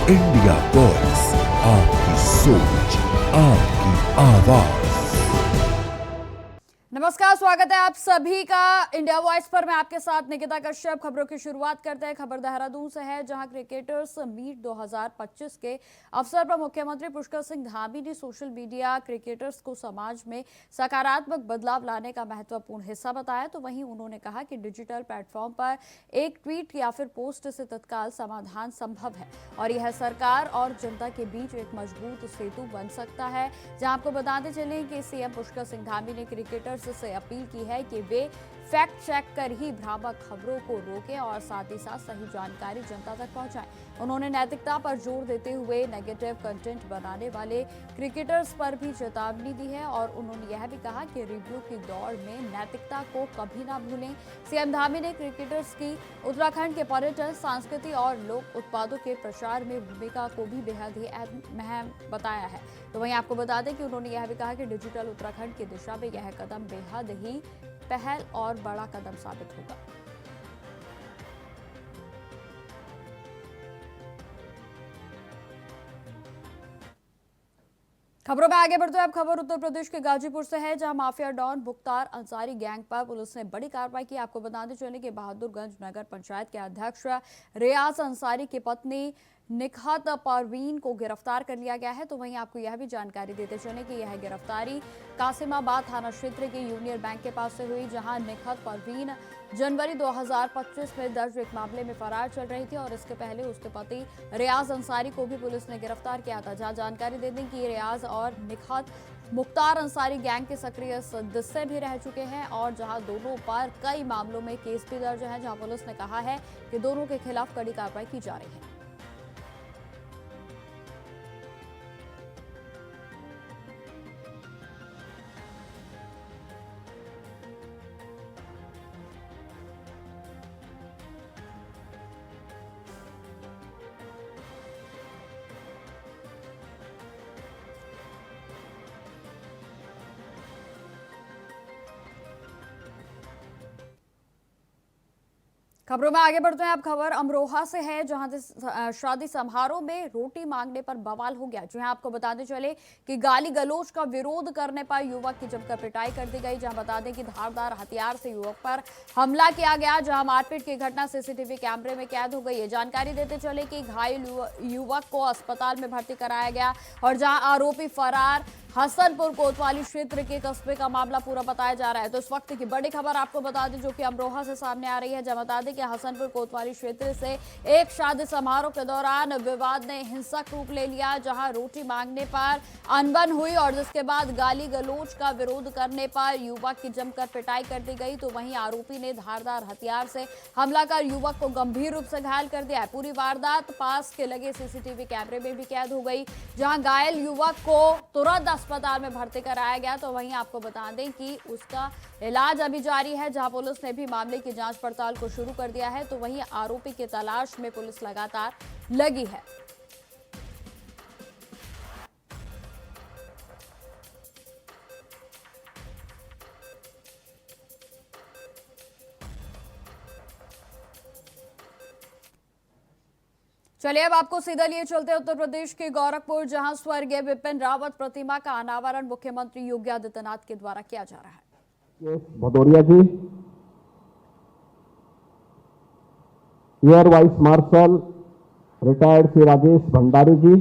India voice, आपकी सोच, आपकी आवाज। नमस्कार, स्वागत है आप सभी का इंडिया वॉइस पर। मैं आपके साथ निकिता कश्यप। खबरों की शुरुआत करते हैं। खबर देहरादून से है, जहां क्रिकेटर्स मीट 2025 के अवसर पर मुख्यमंत्री पुष्कर सिंह धामी ने सोशल मीडिया क्रिकेटर्स को समाज में सकारात्मक बदलाव लाने का महत्वपूर्ण हिस्सा बताया। तो वहीं उन्होंने कहा कि डिजिटल प्लेटफॉर्म पर एक ट्वीट या फिर पोस्ट से तत्काल समाधान संभव है और यह सरकार और जनता के बीच एक मजबूत सेतु बन सकता है। जहां आपको बताते चलें कि सीएम पुष्कर सिंह धामी ने क्रिकेटर्स से अपील की है कि वे फैक्ट चेक कर ही भ्रामक खबरों को रोकें और साथ ही साथ सही जानकारी जनता तक पहुंचाएं। उन्होंने नैतिकता पर जोर देते हुए नेगेटिव कंटेंट बनाने वाले क्रिकेटर्स पर भी चेतावनी दी है और उन्होंने यह भी कहा कि रिव्यू की दौड़ में नैतिकता को कभी ना भूलें। सीएम धामी ने क्रिकेटर्स की उत्तराखंड के पर्यटन, संस्कृति और लोक उत्पादों के प्रचार में भूमिका को भी बेहद ही अहम बताया है। तो वहीं आपको बता दें कि उन्होंने यह भी कहा कि डिजिटल उत्तराखंड की दिशा में यह कदम बेहद ही पहल और बड़ा कदम साबित होगा। खबरों में आगे बढ़ते हैं। अब खबर उत्तर प्रदेश के गाजीपुर से है, जहां mafia don Mukhtar Ansari gang पर पुलिस ने बड़ी कार्रवाई की। आपको बताते चले कि बहादुरगंज नगर पंचायत के अध्यक्ष रियाज अंसारी की पत्नी निखत परवीन को गिरफ्तार कर लिया गया है। तो वहीं आपको यह भी जानकारी देते चले कि यह गिरफ्तारी कासिमाबाद थाना क्षेत्र के यूनियन बैंक के पास से हुई, जहां निखत परवीन जनवरी 2025 में दर्ज एक मामले में फरार चल रही थी और इसके पहले उसके पति रियाज अंसारी को भी पुलिस ने गिरफ्तार किया था। जहां जानकारी दे दें कि रियाज और निखत मुख्तार अंसारी गैंग के सक्रिय सदस्य भी रह चुके हैं और जहां दोनों पर कई मामलों में केस भी दर्ज है। जहां पुलिस ने कहा है कि दोनों के खिलाफ कड़ी कार्रवाई की जा रही है। खबरों में आगे बढ़ते हैं। अब खबर अमरोहा से है, जहां शादी समारोह में रोटी मांगने पर बवाल हो गया। जो है आपको बताते चले कि गाली गलौज का विरोध करने पर युवक की जमकर पिटाई कर दी गई। जहां बता दें कि धारदार हथियार से युवक पर हमला किया गया, जहां मारपीट की घटना सीसीटीवी कैमरे में कैद हो गई है। जानकारी देते चले कि घायल युवक को अस्पताल में भर्ती कराया गया और जहां आरोपी फरार हसनपुर कोतवाली क्षेत्र के कस्बे का मामला पूरा बताया जा रहा है। तो इस वक्त की बड़ी खबर आपको बता दें, जो कि अमरोहा से सामने आ रही है। जहां बता दें कि हसनपुर कोतवाली क्षेत्र से एक शादी समारोह के दौरान विवाद ने हिंसक रूप ले लिया, जहां रोटी मांगने पर अनबन हुई और जिसके बाद गाली गलौज का विरोध करने पर युवक की जमकर पिटाई कर दी गई। तो वहीं आरोपी ने धारदार हथियार से हमला कर युवक को गंभीर रूप से घायल कर दिया है। पूरी वारदात पास के लगे सीसीटीवी कैमरे में भी कैद हो गई, जहां घायल युवक को तुरंत अस्पताल में भर्ती कराया गया। तो वहीं आपको बता दें कि उसका इलाज अभी जारी है, जहां पुलिस ने भी मामले की जांच पड़ताल को शुरू कर दिया है। तो वहीं आरोपी की तलाश में पुलिस लगातार लगी है। चलिए अब आपको सीधा लिए चलते हैं उत्तर प्रदेश के गोरखपुर, जहां स्वर्गीय विपिन रावत प्रतिमा का अनावरण मुख्यमंत्री योगी आदित्यनाथ के द्वारा किया जा रहा है। Bhadauria ji, air vice marshal retired Shri Rajesh Bhandari ji,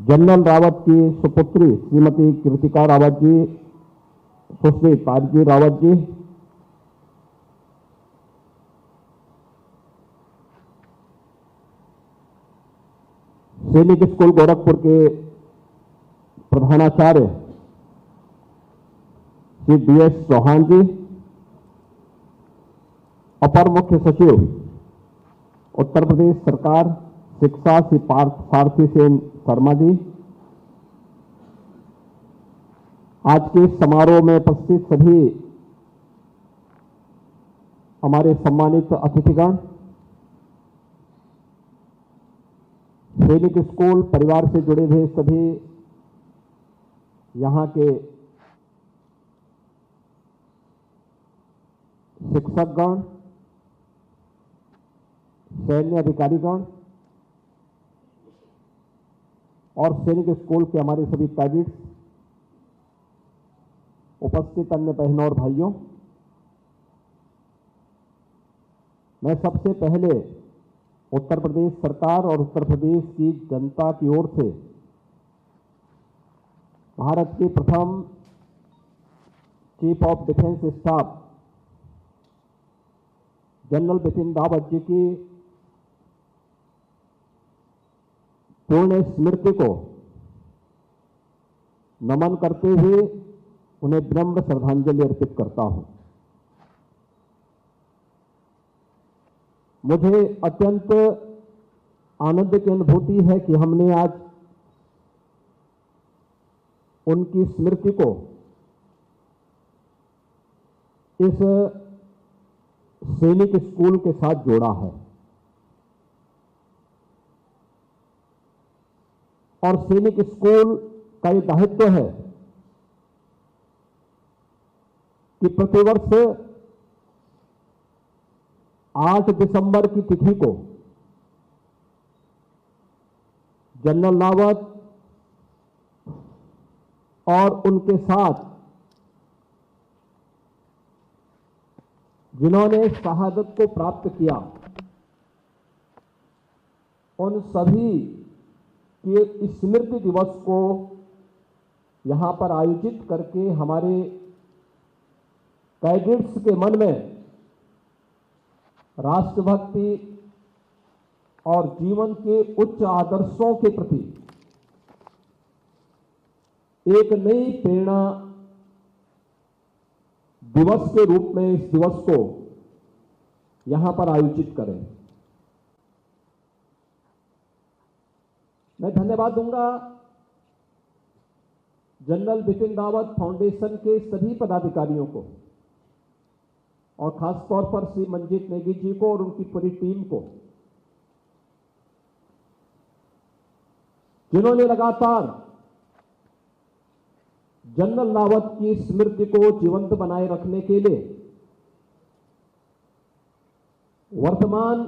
general Rawat की सुपुत्री श्रीमती कृतिका रावत जी, सुश्री तारजी रावत जी, सैनिक स्कूल गोरखपुर के प्रधानाचार्य श्री DS चौहान जी, अपर मुख्य सचिव उत्तर प्रदेश सरकार शिक्षा श्री पार्थ सारथी सेन शर्मा जी, आज के समारोह में उपस्थित सभी हमारे सम्मानित अतिथिगण, सैनिक स्कूल परिवार से जुड़े हुए सभी यहाँ के शिक्षकगण, सैन्य अधिकारीगण और सैनिक स्कूल के हमारे सभी कैडेट्स, उपस्थित अन्य बहनों और भाइयों, मैं सबसे पहले उत्तर प्रदेश सरकार और उत्तर प्रदेश की जनता की ओर से भारत के प्रथम chief of defence staff general Bipin Rawat ji की पूर्ण स्मृति को नमन करते हुए उन्हें विनम्र श्रद्धांजलि अर्पित करता हूं। मुझे अत्यंत आनंद की अनुभूति है कि हमने आज उनकी स्मृति को इस सैनिक स्कूल के साथ जोड़ा है और सैनिक स्कूल का ये दायित्व है कि प्रतिवर्ष 8 दिसंबर की तिथि को जनरल रावत और उनके साथ जिन्होंने शहादत को प्राप्त किया, उन सभी के स्मृति दिवस को यहां पर आयोजित करके हमारे कैडेट्स के मन में राष्ट्रभक्ति और जीवन के उच्च आदर्शों के प्रति एक नई प्रेरणा दिवस के रूप में इस दिवस को यहां पर आयोजित करें। मैं धन्यवाद दूंगा जनरल बिपिन रावत फाउंडेशन के सभी पदाधिकारियों को और खासतौर पर श्री मंजीत नेगी जी को और उनकी पूरी टीम को, जिन्होंने लगातार जनरल रावत की स्मृति को जीवंत बनाए रखने के लिए वर्तमान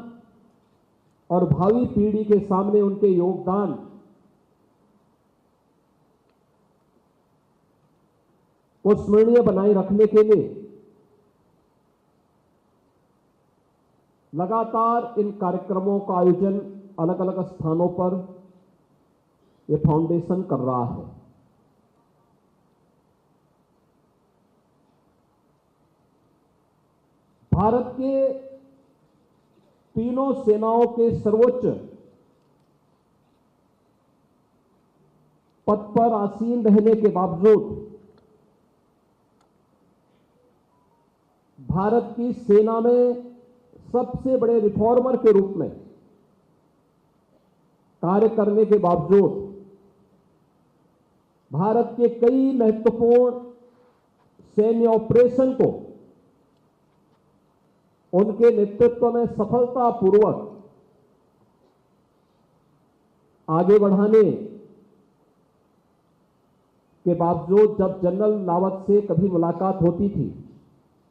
और भावी पीढ़ी के सामने उनके योगदान को स्मरणीय बनाए रखने के लिए लगातार इन कार्यक्रमों का आयोजन अलग अलग स्थानों पर यह फाउंडेशन कर रहा है। भारत के तीनों सेनाओं के सर्वोच्च पद पर आसीन रहने के बावजूद भारत की सेना में सबसे बड़े रिफॉर्मर के रूप में कार्य करने के बावजूद भारत के कई महत्वपूर्ण सैन्य ऑपरेशन को उनके नेतृत्व में सफलतापूर्वक आगे बढ़ाने के बावजूद जब जनरल रावत से कभी मुलाकात होती थी,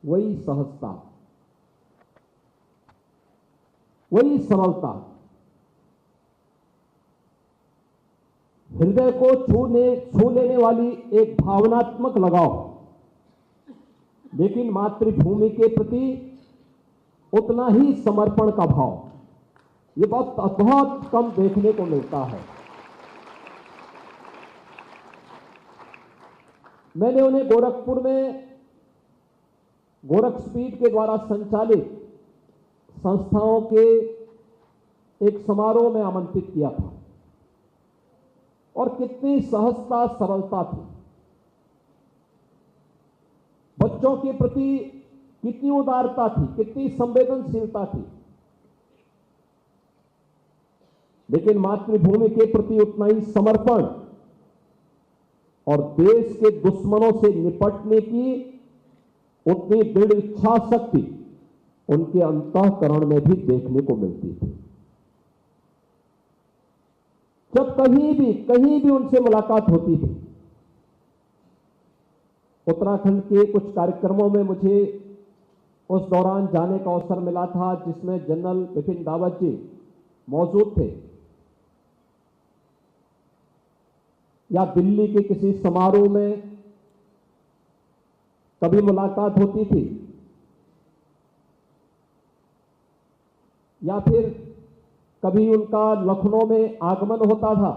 वही सहजता, वही सरलता, हृदय को छू लेने वाली एक भावनात्मक लगाव, लेकिन मातृभूमि के प्रति उतना ही समर्पण का भाव, ये बहुत कम देखने को मिलता है। मैंने उन्हें गोरखपुर में गोरखपीठ के द्वारा संचालित संस्थाओं के एक समारोह में आमंत्रित किया था और कितनी सहजता सरलता थी, बच्चों के प्रति कितनी उदारता थी, कितनी संवेदनशीलता थी, लेकिन मातृभूमि के प्रति उतना ही समर्पण और देश के दुश्मनों से निपटने की उतनी दृढ़ इच्छा शक्ति उनके अंतःकरण में भी देखने को मिलती थी। जब कहीं भी उनसे मुलाकात होती थी, उत्तराखंड के कुछ कार्यक्रमों में मुझे उस दौरान जाने का अवसर मिला था जिसमें जनरल बिपिन रावत जी मौजूद थे, या दिल्ली के किसी समारोह में कभी मुलाकात होती थी, या फिर कभी उनका लखनऊ में आगमन होता था,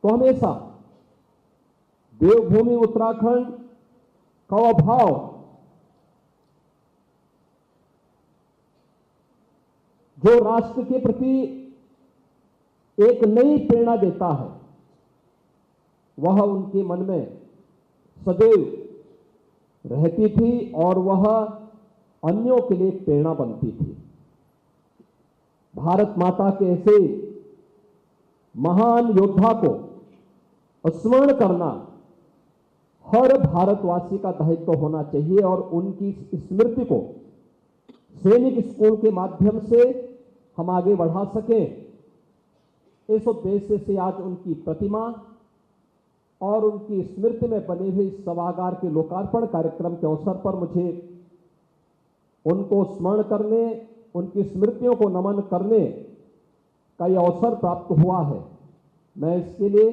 तो हमेशा देवभूमि उत्तराखंड का भाव जो राष्ट्र के प्रति एक नई प्रेरणा देता है, वह उनके मन में सदैव रहती थी और वह अन्यों के लिए प्रेरणा बनती थी। भारत माता के ऐसे महान योद्धा को स्मरण करना हर भारतवासी का दायित्व होना चाहिए और उनकी स्मृति को सैनिक स्कूल के माध्यम से हम आगे बढ़ा सकें, इस उद्देश्य से आज उनकी प्रतिमा और उनकी स्मृति में बने हुए इस सभागार के लोकार्पण कार्यक्रम के अवसर पर मुझे उनको स्मरण करने, उनकी स्मृतियों को नमन करने का यह अवसर प्राप्त हुआ है। मैं इसके लिए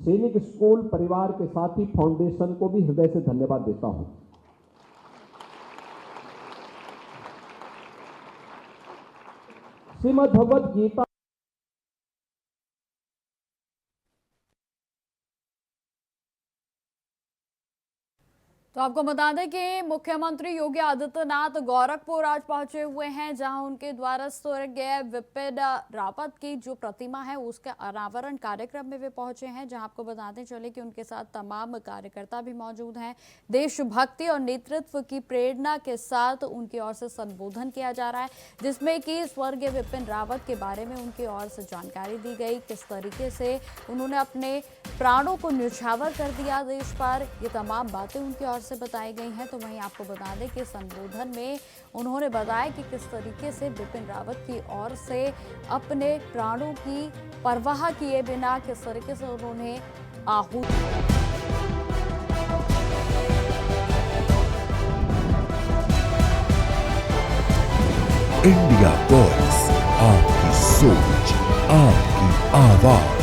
सैनिक स्कूल परिवार के साथ ही फाउंडेशन को भी हृदय से धन्यवाद देता हूं। श्रीमद् भगवद गीता तो आपको बता दें कि मुख्यमंत्री योगी आदित्यनाथ गोरखपुर आज पहुंचे हुए हैं, जहां उनके द्वारा स्वर्गीय विपिन रावत की जो प्रतिमा है उसके अनावरण कार्यक्रम में वे पहुंचे हैं, जहां आपको बताते चले कि उनके साथ तमाम कार्यकर्ता भी मौजूद हैं। देशभक्ति और नेतृत्व की प्रेरणा के साथ उनकी ओर से संबोधन किया जा रहा है, जिसमें कि स्वर्गीय विपिन रावत के बारे में उनकी ओर से जानकारी दी गई, किस तरीके से उन्होंने अपने प्राणों को न्यौछावर कर दिया देश पर, ये तमाम बातें उनकी ओर से बताई गई हैं। तो वहीं आपको बता दें कि संबोधन में उन्होंने बताया कि किस तरीके से विपिन रावत की ओर से अपने प्राणों की परवाह किए बिना किस तरीके से उन्होंने आहुति इंडिया वॉइस, आपकी सोच, आपकी आवाज।